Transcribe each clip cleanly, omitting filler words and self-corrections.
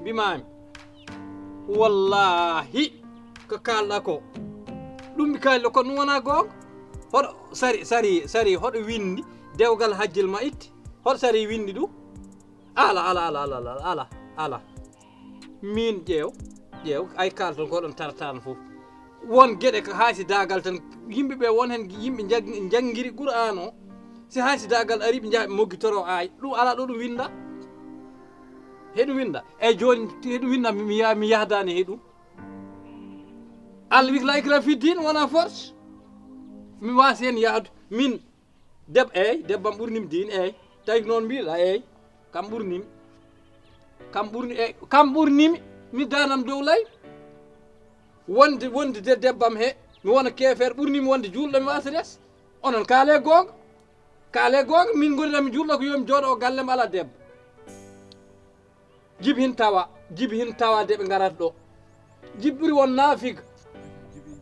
bimami wallahi ko kalɗa ko ɗum mi kalɗo ko ɗum wona gonga hoɗo sari hoɗo windi dewgal hajjil ma itti hoɗo sari windi ɗum ala min ƴeew ay kalton ko ɗon tartano fof won gueɗe ko haysidagal tan yimɓeɓe won hen yimɓe janggiri Qur'an o si haysidagal ari ɓe jaaha ɓe moggitoro ay ɗum ala ɗo ɗum winda heɗum winda eyyi joni heɗum winda mi yahdani he ɗum Allah wi la ikraha fi din wona force mi wasi hen yahdu min debbam ɓurnimi din eyyi tawi noon mbiɗa eyyi kam ɓurnimi mi danam dow lay wonde de debbam he mi wona kefere ɓurnimi wonde julɗo mi wasa res onon kaale gonga min gonirami julɗo ko yomi jooɗo o gallem ala debbo jibi hin tawa deɓe garata ɗo jibi ɓuuri won naafiga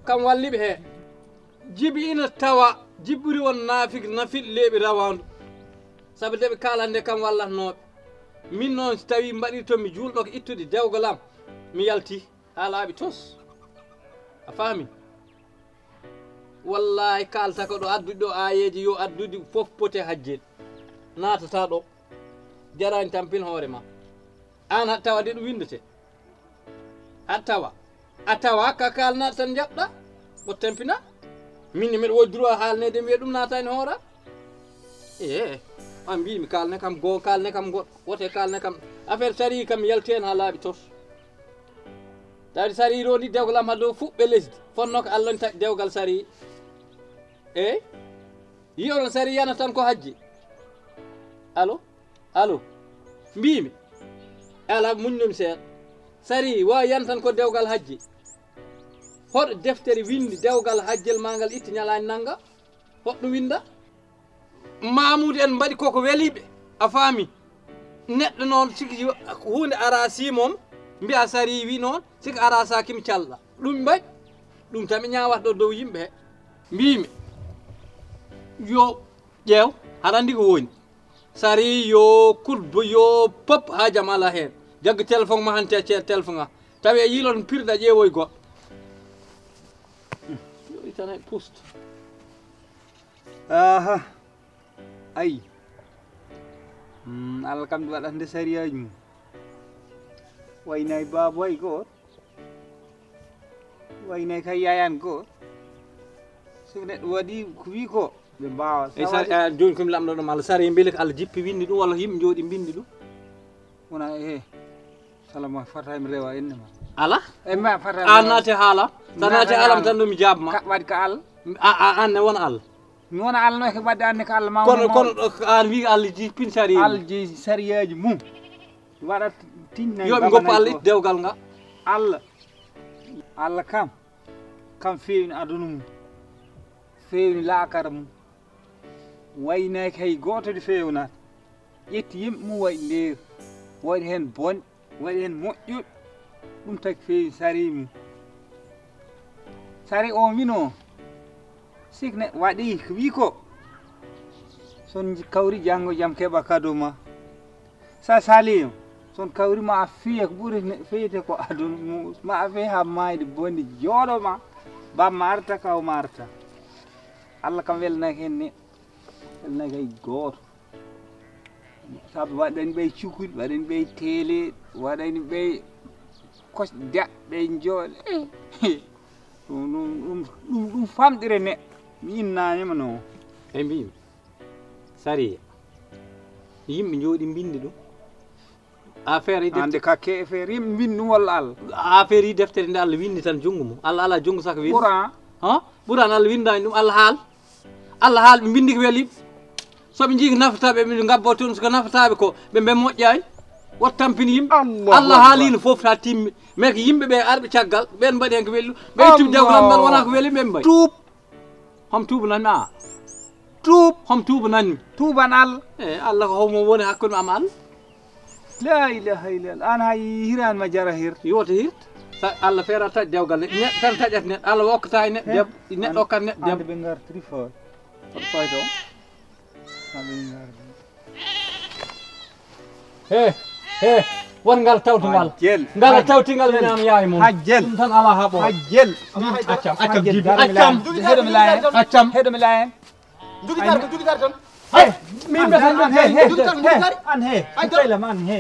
kam walliɓe he jibi ina tawa jibi ɓuuri won naafiga nafiɗo leeɓi rawandu saabu nde ɓe kalande kam wallatnoɓe min noon so tawi mbaɗiri toon mi julɗo ko ittude dewgalam mi yalti ha laaɓi tos a faami wallahi kalta ko ɗo addude ɗo ayeji yo addude foof pote hajjel natata ɗo jarani tampin hoore ma an haɗa tawa de ɗum windete a tawa ka kalnaɗo tan jaɓɗa ɓo tampina minne mbiɗa woodi droit haalnede wiya ɗum natani hoora an mbimi kalne kam goɗɗo wote kalne kam affaire sari kam yalti hen ha laaɓi tos tawde sari ro ndi dewgalam ha dow fuɓɓe lesdi fonno ko Allah tagi dewgal sari yi onon sari yana tan ko hajji allo mbimi ala muñnomi seeɗa sari wawi yana tan ko dewgal hajji hoɗo deftere windi dewgal hajjel ma ngal itti ñalani nanga hoɗɗo winda Mamoudou en mbaɗi koko weliɓe a faami neɗɗo noon siki hunde ara simon mbiya sari wi noon siki ara sa kimi calɗa ɗum mbaɗi ɗum tami ñawata ɗo dow yimɓe he mbimi yo ƴeew haɗa andi ko woni sari yo kudbo yo pop ha jaam ala hen jagga téléphone ma hante téléphone a tawi a yilon pirɗa ƴeewoy goɗɗo yo tan pusto aha ayi Allah kam ɗum waɗande sariyaji mum waynayi baaba way goto waynayi kay yayan goto so neɗɗo waɗi ko wi ko ɓe mbawa joni komi lamɗo ɗum Allah sari beele ko Allah jippi windi ɗum walla yimɓe jooɗi bindi ɗum wona salama fatami rewa enne ma ala ma fatami an naate haala sa naate alam tan ɗum mi jabma waɗi ko Allah an ne wona Allah mi wona Allah no ko wadde anne ko Allah ma kono an wi Allah jippin sari Allah ji sariyaji mum waɗat tinnayi yoɓe goppa Allah itta dewgal nga Allah kam fewni aduna mum fewni laakara mum waynaki hay goto de fewnata ƴetti yimɓe mum waɗi nder waɗi hen bonɗe waɗi hen moƴƴuɗ ɗum tagi fewi sari mum sari o wino sik ne waɗi ko wi ko son kawri janggo jaam keɓa cadeau ma sa sali son kawri ma a fiya ko ɓuuri feyete ko aduna mum ma a fey ha mayde bonde jooɗoma bamma arta kawma arta Allah kam welnaki hen neɗɗo welnaki hay goto saabu waɗani ɓey cukuɗi waɗani ɓey télé waɗani ɓey kos daɓɓe jooɗe ɗum famɗire neɗɗo mi innanima no e mbimi sari yimɓe jooɗi bindi ɗum affaire ande ka ke affaire yimɓe bindi ɗum walla Allah affaire yi deftere nde Allah windi tan junggo mum Allah ala junggo saka windi ɓuran Allah windani ɗum Allah haal ɓe bindi ko weeliɓe soɓe jii ko nafataɓe ɓe gabbo toon soko nafataɓe ko ɓe moƴƴani wat tampini yimɓe Allah haalino foof ta timmi mais ko yimɓeɓe arɓe caggal ɓen mbaɗi hen ko weeli ɗum ɓe ittumi dewgal ngal wona ko weeli ɓe mbaɗi tuub hom tubananmi hom tubananmi tuuban Allah Allah ko homo woni hakkude am Allah la ilaha illallah an hay hiranma jara hirta yoto hirta Allah feerata taƴ dewgal neɗɗo tan taƴat neɗɗo Allah wokkata e neɗɗo debbo neɗɗo hokkat neɗɗo debbo ɓe gartiri fo hoɗo fayda o ɓe gartiri won ngal tawtugal ngal tawtingal min am yaay mum hajjel ɗum tan ala haɓo hajjel accam jibi accam heɗomi layen accam heɗomi layen jogitar tan min ɓe tan an he ɓaylam an he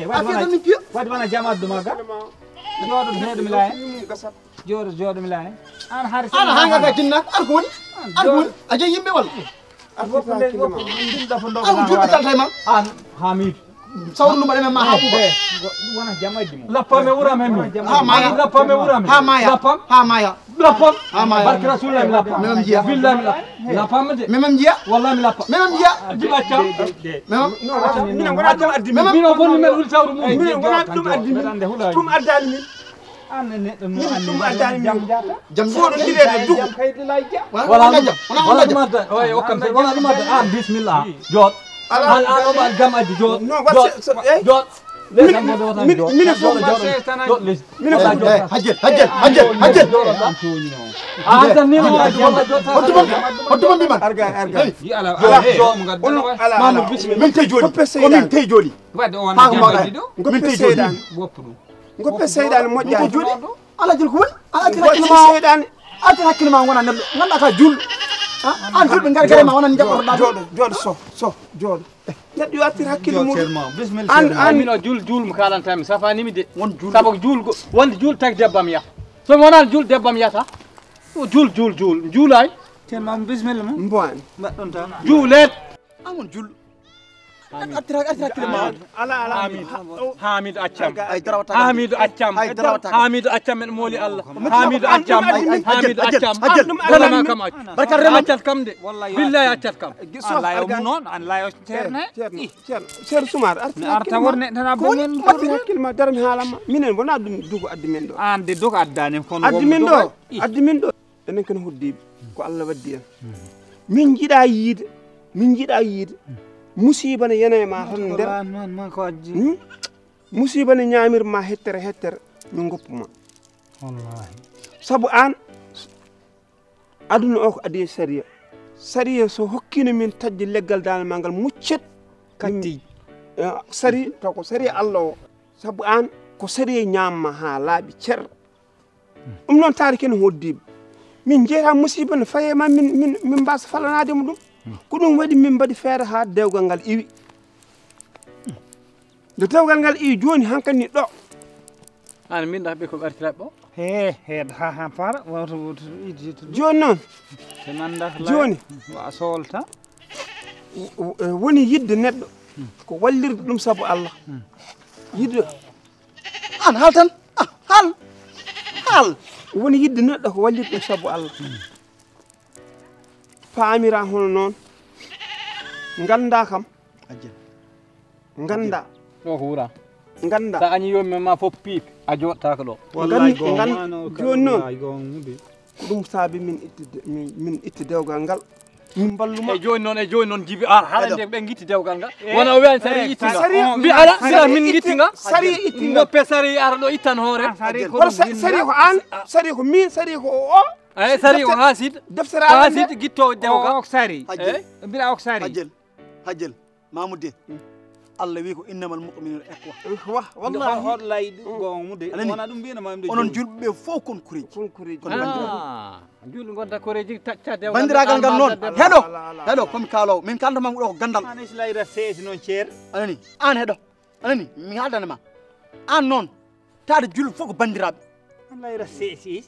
waɗi wona jam adduma ga jooɗo heɗomi layen jooɗomi layen an har ana hanga ka tinna ar ko woni a jeyi yimɓe walla ndinɗo fo an julɓe talta ma an Hamid sawru numa ɗemen ma ha ɓuuɓa wona jam addi mo lappam e wuram hen ha maya lappam e wuram ha maya lappam ha maya lappam ha maya barke rasulullah mi lappam memam jiya billahi mi lappam lappam de memam jiya wallahi mi lappam memam jiya jibi accam memam minen wona ɗum addi min min o bonni men uli sawru mum minen wona ɗum addi min ɗum addani min an neɗɗo no andi ɗum addani jam jata jam fo ɗo ɗirede dug jam kayde lay jam wala ɗum adda oy okkam tan wala ɗum adda an bismillah jooɗ an oɓa gam addi jooɗ jooɗ minen fof hajjel an tan ni hodduma mbiman arga mamadou bismillah min tey joni komin tey joni wadde o wona jam addi ɗo min tey joni woppu ɗum goppe seydani moƴƴa joni ala jel ko woni ala jel goppe seydani atel hakkille ma wona neɗɗo ganduɗa ka jul an julɓe gari gare ma wonan jaɓɓorɗa jooɗo jooɗo neɗɗo yo attir hakkille mum bismillah an min o jul mo kalantami safanimi de won jul sabu jul wonde jul tagi debbam yaha somi wonani jul debbam yahata jul juulay ceerno bismillah mo mboani mbaɗɗon tan juulet amon jul attir hakkille ma ala Hamidou accam ay darawata Hamidou accam ay darawata Hamidou accam en mooli Allah Hamidou accam Hamidou accam hajjel kam barka rema accat kam de billahi accat kam an layo mum noon an layo ceerne ceerno Soumar mi arta worne tan abbo men attir hakkille ma dara mi haalama minen wona ɗum dugo addi men ɗo an de dog addani kono addi min ɗo enen kene hoddiɓe ko Allah waddi en min jiiɗa yiide musiba ne yana ma tan nder man ko ajji musiba ne ñamir ma hettere min goppuma wallahi sabu an aduna o ko adi sariya so hokkino min tajji leggal dal ma ngal muccet katti sari to ko sariya Allah o sabu an ko sariya ñamma ha laaɓi cer ɗum noon taari ken hoddiɓe min jeeta musiba ne faye ma min mbasa falanade mo ɗum ko ɗum waɗi min mbaɗi feere ha dewgal ngal iwi nde dewgal ngal iwi joni hankkadi ɗo an min ɗaɓe ko ɓartiraɓe o heed ha para wawto joni noon te manda joni wa solta woni yidde neɗɗo ko wallirde ɗum sabu Allah yidde an haal tan haal woni yidde neɗɗo ko wallirde ɗum sabu Allah paamira hono noon ganda kam ganda o ko wura ganda sa añi yomi ma fof piip a joɗtako ɗo wallahi joni noon ko ɗum saabi min itti dewgal ngal min balluma e joni noon jibi ar haɗande ɓe guitti dewgal ngal wona o wiyani sari ittinga mbi ala sira min guittinga sari ittinga goppe sari ara ɗo ittan hoore sari ko an sari ko min sari ko o eyi sari ko hasid deftere hasid guittowo dewgal ok sari eyi mbiɗa ok sari hajjel Mamoudou Allah wi ko innamal mu'minuna wa wallahi hoɗo layɗi gonmude wona ɗum mbiyanamamde onon julɓe fof kon kureji julɗo gonta koreji tacca dewgal bandiragal ngal noon heɗo komi kaalowo min kaldama ɗo ko gandal an islayra seesi noon ceer anani an heɗo anani mi haldanama an noon taade julɓe fof ko bandiraɓe an layra seesi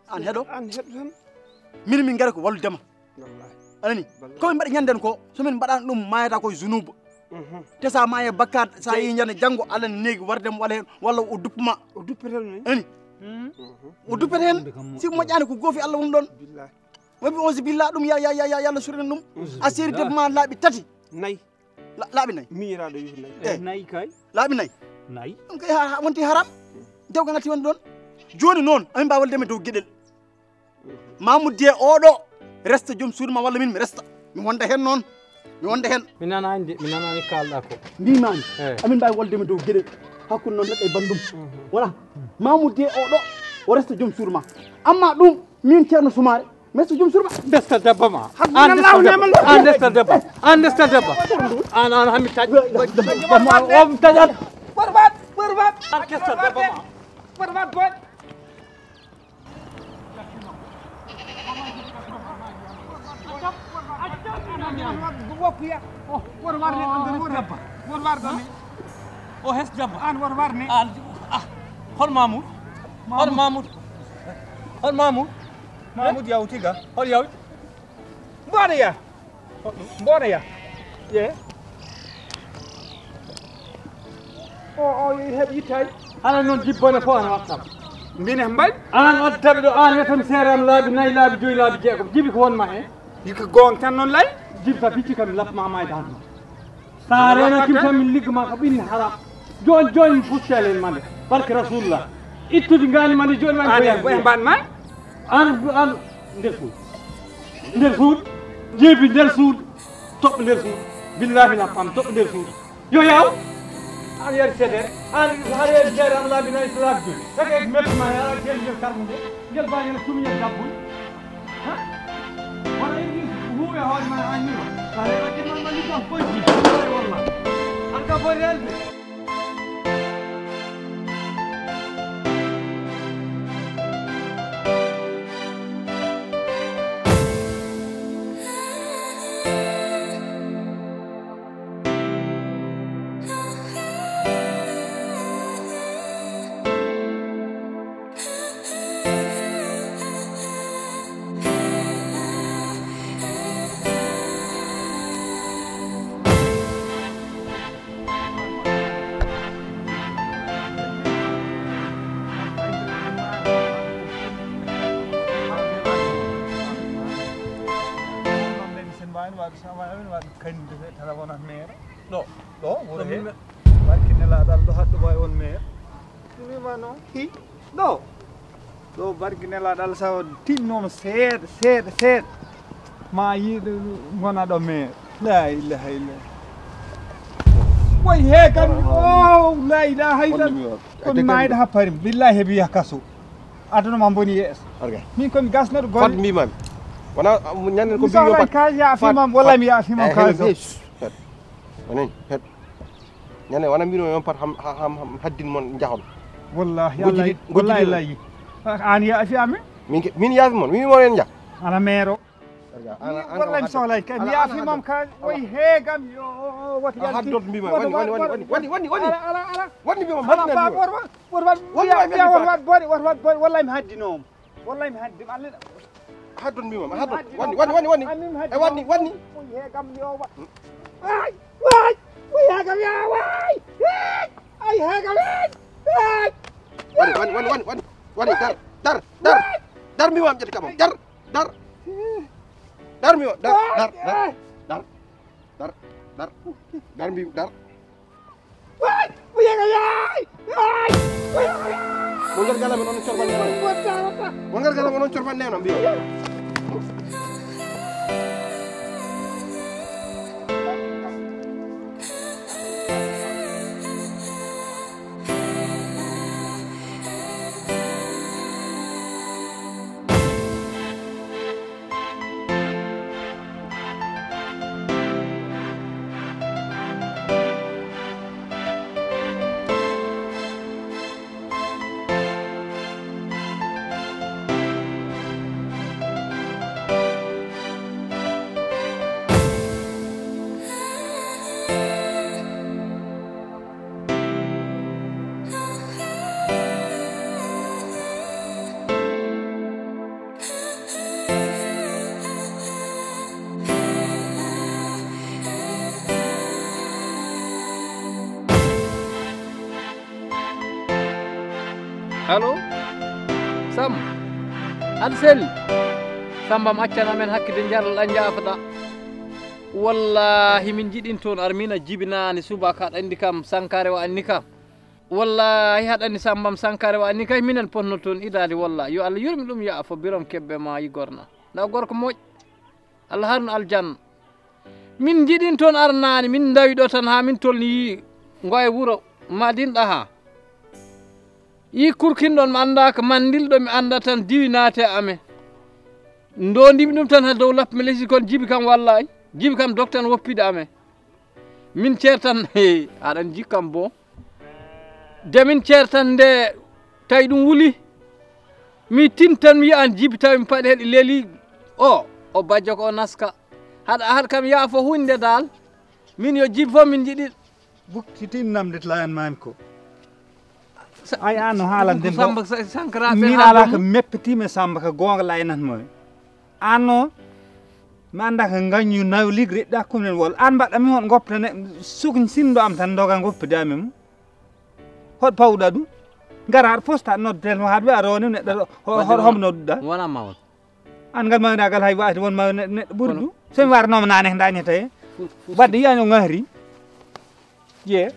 an heɗo an heɗo tan min gari ko walludema anani komin mbaɗi ñanden ko somin mbaɗani ɗum mayata koye junuba te sa maye bakkat sa yi ñande janggo Allah ne neegi wardemo wala hen walla o duppuma o duppeten ni ani o duppete hen si moƴƴani ko goofi Allah woni ɗon wabi on billah ɗum ya Allah surinen ɗum a seeri debbo ma laaɓi tati nayi laaɓi nayyi miñiraɗo wi nayi nayi kay laaɓi nayyi nayi ɗum kay wonti haram dewgal natti won ɗon joni noon amin mbawi waldema dow gueɗel Mamoudou oɗo resta joom suudu ma walla min mi resta mi wonda hen noon mi wonda hen mi nanani kalɗa ko mbimami amin mbawi woldema dow gueɗel hakkude noon neɗɗo e bandum voilà Mamoudou oɗo o resta joom suudu ma amma ɗum min ceerno Soumaré mi resta joom suudu ma destal debbo ma an destal debbo an hammi taƴ om taƴat ɓorbat kesta baba ma What about boy? What about it? o hes jabba An what about it? an hol mamoud hol mamoud hol mamoud Mahmoud yaw tiga. hol yaw Mbona ya? Mbona ya? Yeah. Oh, you have you tight? ana non jibbone fo ana wattam Mbine mbay? an on tabi do an wetam seram laabi nayi laabi joyi laabi jeegom jibi ko wonma he Yiko gong tan non lay? jibi ka bicci kam lapma ma dan sa rena kim tan min ligguma ko binni haram jon jon futtelen mande barke rasulullah ittude ngani mande joni man An boy ban man? an nder suud jeebi nder suud toɓɓe nder suud billahi la pam toɓɓe nder suud yo yaw an yari seede an haɗe jeere am laabi nayi laabi joyi take mettuma he ala jeel ngel karmo nde ngel bañene tumiyel dabbul wona indi huuɓe hoore ma annima sa rewa ƴinnon ma liggam foyji walla an ka foti relde Do barkinela dal saw tinnom seed ma yiido gona do me la ilaha illa way he kam oh la ilaha illa kon mayda ha parim billahi bi yakasu aduna ma boni yes min kon gasna do fat mi mam wana nyanen ko biyo pat ka ya fi mam wala mi ya fi mam ka onen het nyane wana mbino yon pat ham haddin mon jahol wallahi yalla wallahi layi an ya fi ame min ya fi mon mi mo en ja ana mero wallahi sohlay ka mi ya fi mam ka way he gam yo wat yalla haddot mi mam wani mi mam hadna ya wat bodi wallahi mi haddinom wallahi mi haddim Allah haddon mi mam haddot wani he gam yo ay way ya gam ya way ay he gam wani dar mi mam jati kam dar mi dar mi dar way ya gam ay wongar gala men on corban neno wongar gala men on corban neno mbiyo allo Sam aɗa selli Sambam accana men hakkide jarlaɗa jaafoɗa wallahi min jiɗin toon armina jibinani subaka aɗa andi kam Sankare o anni kam wallahi haɗa andi Sambam Sankare o anni kay minen ponno toon idade wallahi yo Allah yurmi ɗum yaafo birom kebbe ma yigorna nda gorko moƴƴo Allah harno aljanna min jiɗin toon arnani min dawi ɗo tan ha min tolni ngoye wuuro madinɗa ha yi kurkinɗon mi andaka mandilɗo mi anda tan diwi naate amen ndondimi ɗum tan ha dow lapmi leysi kono jibi kam wallahi jibi kam doctan woppide amen min ceer tan aɗan jikkam bon demin ceertan nde tawi ɗum wuli mi tintan mi yiyan jibi tawi mi paɗi heɗi leeli o bajjo ko o naska haɗa kam yaafo hunde dal min yo jibi fof min jiɗi buktitinamde layan mami ko ay an no haalande Samba Sankara min ala ko meppetima Samba ko gonga laynatmo an noon mi anda ko gañu nawlig reɗɗa komin wol an mbaɗɗami hon goppatane sukni sinno am tan doga goppidami mum hoɗo pawɗa ɗum gara aɗa posta nodde mo haɗa wiya roni neɗɗo hoɗo homo nodduɗa wona mawon an ngal mawnagal hay wawde won maw neɗɗo ɓuuri ɗum somi warnoma nane ko dañata he wadde yiyani o gahri jee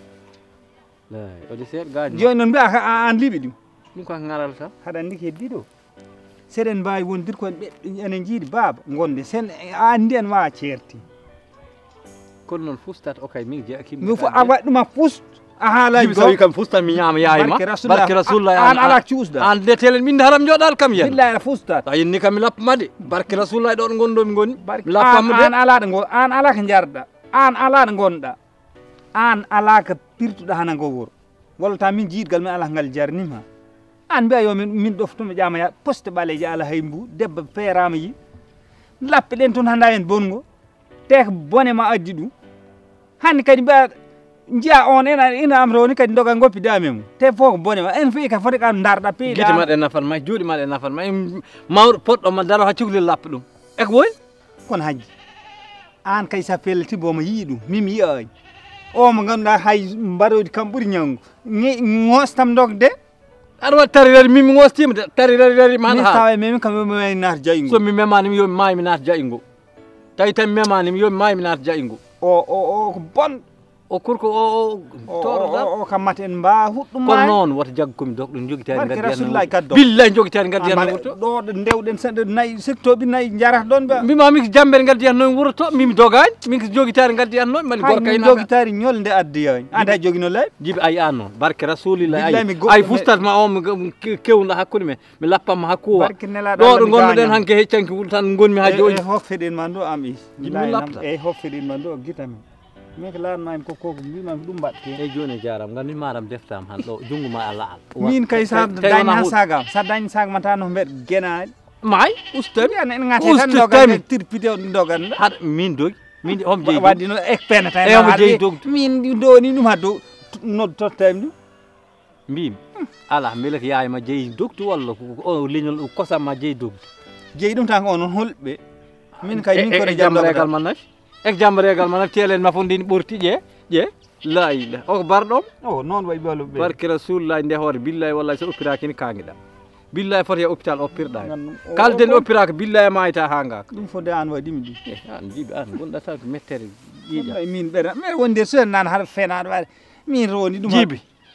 ode seeɗa gañi joni noon mbiya an liiɓi ɗum ɗum ko ngaral tan haɗa andi ko heddi ɗo seɗen mbawi wondir kon ɓe enen jiiɗi baaba gonde sen andi en wawa ceerti kono noon fustat o kay min jeeya mi fo a waɗi ɗuma fust a haalaji so wi kam fustat mi ñaama yayima barke rasulullah an ala cuusda an de telen ɓinde haram joɗal kam yen billahi a fustat a yinni kam mi lappama de barke rasulullah ɗo ɗo gonɗomi goni mi lappama lappama de an ala ɗo an ala ko jarɗa an ala ɗo gonɗa an ala ko pirtuɗa hana ngo wuro wallata min jiidgal min ala ngal jarnima an mbiya yo min ɗoftomi ƴama ya poste ɓaleji ala hay mbu debbo feerama yi lappe ɗen toon handa en bongo te ko bone ma addi ɗum hande kadi mbiya jiya on ina am roni kadi doga goppidami mum te fof ko bone ma en fii ka foti kam darɗa piiɗa guite maɗe nafan ma juuɗe maɗe nafan ma mawɗo poɗɗo ma daro ha cukalel lappa ɗum eko woyi kono haji an kay sa felliti bomo yii ɗum mimi yiyani o mo ganduɗa hay mbaɗoyde kam ɓuuri ñawgu gostam dogde aɗa waɗi tarirari mimi gostima de tarirari ma min tawa mimi kam yomi wawi naata jayingo somi memanimi yomi maayi mi naata jayingo tawi tan memanimi yomi maayi mi naata jayingo o ko bon o kurko o kam mate en mba huɗɗum kono noon woto jaggu komi dog ɗum jogitari barke rasulillahi kaddo billahi jogitari gaddi hen wurto ɗo ndewɗen sanɗe nayyi sektoɓe nayyi jarata ɗon ɓe mbimami ko jambere gaddi hen noon wurto mimi dogani min ko jogitari gaddi hen noon mani gorka ina jogitari ñolde addiyani anda hay jogino lay jibi ay an noon barke rasulillahi ay fustatma o kewnuɗo hakkude men mi lappamma hakkuwa ɗo ɗo gonnoɗen hanke heccanki tan gonmi ha joni hoffiɗen man ɗo am jibi lapta eyyi hoffiɗen man ɗo guitami min ko lanmami koko mbimami ɗum mbaɗte eyyi joni jaram gandi maram deftama han ɗo jungo ma Allah min kay sa dañi han sagam sa dañi sag ma tan no mbeɗa guenaɗi may ustami en gati tan dogan tirpide dogan haɗa min dogi min hom jeeyi waddi no ekpene tan omo jeeyi dogdu min doni ɗum haddo noddo tottami ɗum mbimi ala beele ko yayma jeeyi dogdu walla o leñol kosam ma jeeyi dogdu jeeyi ɗum tan ko onon holɓe min kay min kono jam regal man nafi jam regal man telen ma fondini ɓorti ƴe la ilaha o ko barɗom o noon way ɓaluɓe barke rasulullah nde hoore billahi wallahi so oppiraki ni kangueɗa billahi foti e hôpital oppirɗa kalden oppiraka billahi mayita ha ngaka ɗum fode an waɗimi ɗum an jiiɓi an gonɗa taw ko mettere ƴiiƴa min ɓeɗa mbeɗa woni nder so en nan haɗa fenaɗo waɗa min roni ɗum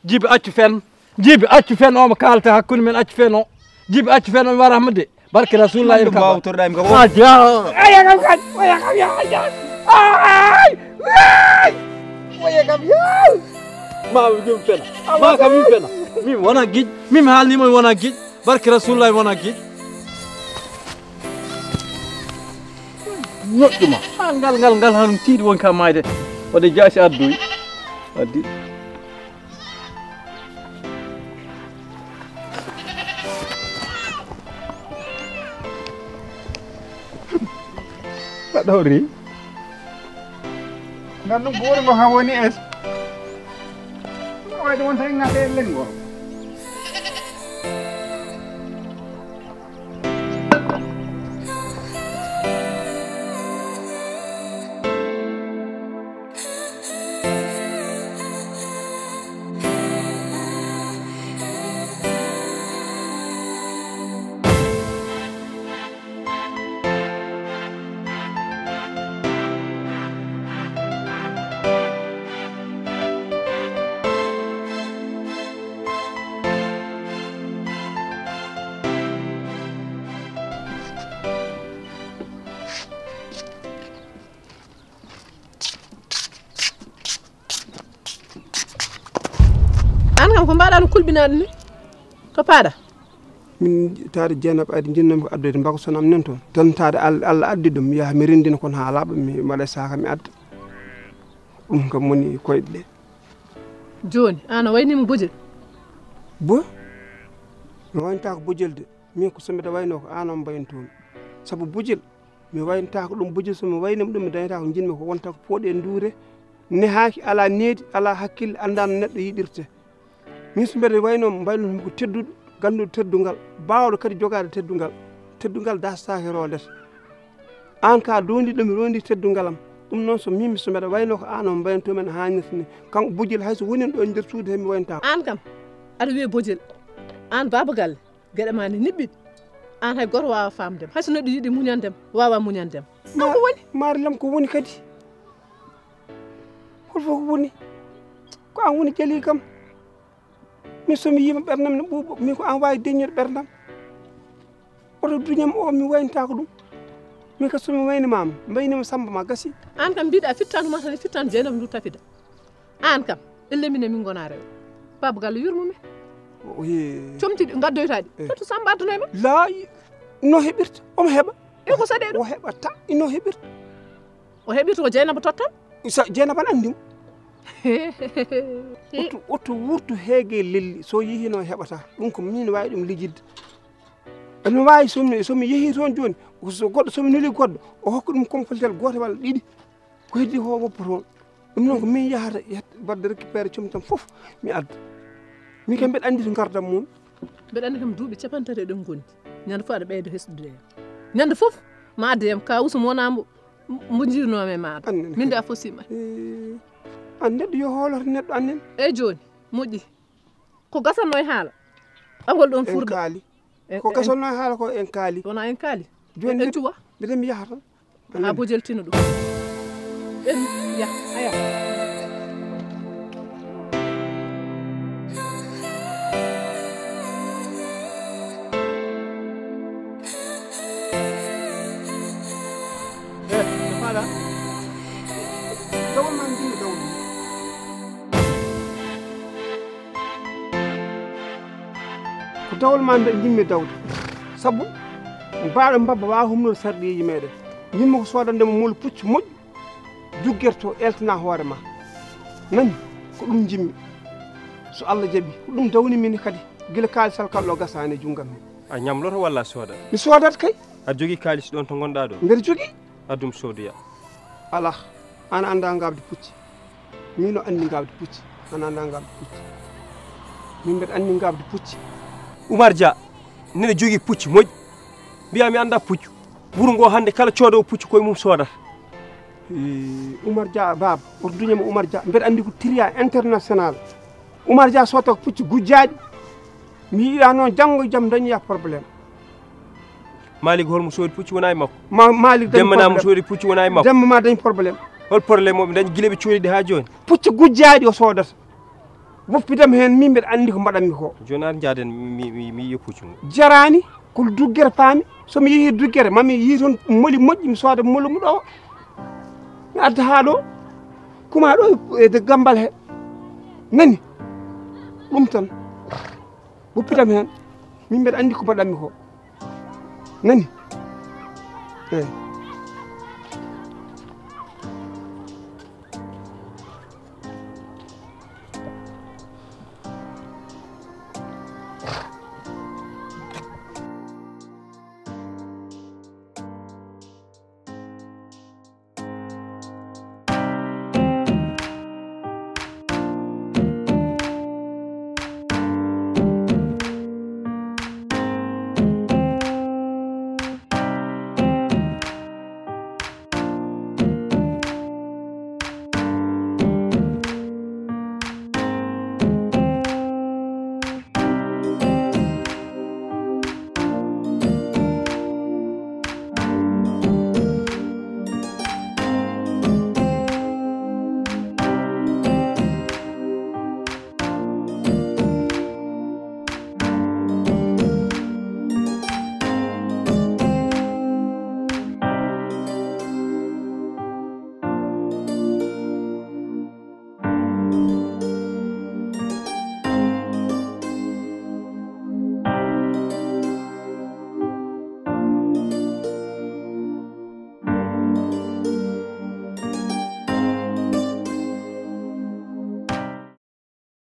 jiiɓi accu fen omo kalta hakkude men accu fen o jiiɓi accu fen omo warama de barke rasulullah en kam bawtorɗami ko ayakam kaj ayakam ya ay oye kam yaw ma jom fena ma kam min fena min wona guiƴ min haalnima wona guiƴ barke rasulullah wona guiƴ ñoƴƴuma ngal han tiiɗi won kam mayde ode jaasi addoyi addi baɗori ngan ɗum ɓuuri ngo ha woni es wayde won tan ngate len ngo ko mbaɗa no kulɓinaɗo ni to paaɗa min taade jeenaɓe adi jinnami ko addoyde mbako sonam nen toon tan taade Allah addi ɗum yaha mi rendina kono ha laaɓa mi waɗa saka mi adda ɗum kam woni koyɗe ɗe joni an a waynima bojel bo mi wayntako bojel de min ko somi da wayno ko an on bayintomi sabu bojel mi wayntako ɗum bojel somi waynima ɗum mi dañata ko jinmi ko wonta ko pooɗe nduure nehaaki ala needi ala hakkille andano neɗɗo yiɗirte min so mbeɗa wayno mbaynomi ko tedduɗo ganduɗo teddungal bawɗo kadi jogade teddungal dasatake rondete an ka dondiɗo mi rondi teddungalam ɗum noon so mimi so mbeɗa wayno ko an on mbayintomi no hannirta ni kanko bojel hayso woni ɗo nder suude he mi wayntako an kam aɗa wiye bojel an baba galle gueɗe ma ne niɓɓiɗi an hay goto wawa famdem hayso neɗɗo yiiɗi muñandem wawa muñandem ɗum ko woni marilam ko woni kadi holfo ko woni ko an woni jali kam min somi yima ɓerdam ne ɓuuɓo min ko an wawi deññude ɓerdam oto duñam o mi wayntako ɗum min ka somi waynimama mbaynima Samba ma gasi an kam mbiɗa fittanuma tan fittan Dieynaba ndu tafida an kam elle mine min gona rew baba galle yurmumi comtiɗi gaddoytaɗi toto Samba addunoyma la no heɓirta omo heɓa e ko saɗe ɗum o heɓata ino heɓirta o heɓirta ko Dieynaba tottan sa Dieynaba andimo otto wurtu heege lelli so yeehi no heɓata ɗum ko min wawi ɗum lijidde ene wawi somi yeehi toon joni so goɗɗo somi neli goɗɗo o hokka ɗum complétel goto walla ɗiɗi ko heddi ho woppa toon ɗum noon ko min yahata wadde récupéré comi tan foof mi adda min kam mbeɗa andi to gardam mum mbeɗa andi kam duuɓi capantati eɗen gondi ñande fof aɗa ɓeydo hesɗude hen ñande fof ma addayam kawuso mo wona mo jirnomi e maɗa min de a fosima an neɗɗo yo hooloto neɗɗo annen eyyi joni moƴƴi ko gasanno e haala ɓagol ɗon en kaali ko gasanno e haala ko en kaali wona en kaali joni en cuwa mbiɗen mi yaha tan ha bojeltino ɗum en yaha aya ko dawol ma nde jimmi dawde sabu mbaɗo mbabba wawa humnude sarɗiji meɗen yimmi ko sodandemo mulu puccu moƴƴo jugguerto eltana hoore ma nani ko ɗum jimmi so Allah jaaɓi ko ɗum dawni min kadi guila kalisal kalɗo gasani e junggam mi a ñamloto walla soda mi sodat kay aɗa jogui kalis ɗon to gonɗa ɗo mbeɗa jogui addum sodoya ala an anda gabde pucci min o andi gabde pucci an anda gabde pucci min mbeɗa andi gabde pucci Oumar Dia nene jogui pucci moƴƴi mbiya mi anda puccu wuuro ngo hande kala coodowo puccu koye mum sodata Oumar Dia baba oto duñama Oumar Dia mbeɗa andi ko tria international Oumar Dia sodata ko pucci gujjaɗi mi yiiɗa noon janggo e jaam dañoya probléme Malik holmo soodi pucci wona e makko Malik Demba namo soodi pucci wona e makko Demba ma dañi probléme hol probléme oɓe dañi guila ɓe cooliɗe ha joni pucci gujjaɗi o sodata woppidam hen min mbeɗa andi ko mbaɗanmi ko joni ar jaaden mi yiya puccu ngo jarani ko duggere paami somi yeehi duggere mami yi toon moli moƴƴi mi sooda molu mu ɗo mi adda ha ɗo kuma ɗo e gambal he nani ɗum tan woppidam hen min mbeɗa andi ko mbaɗanmi ko nani eyyi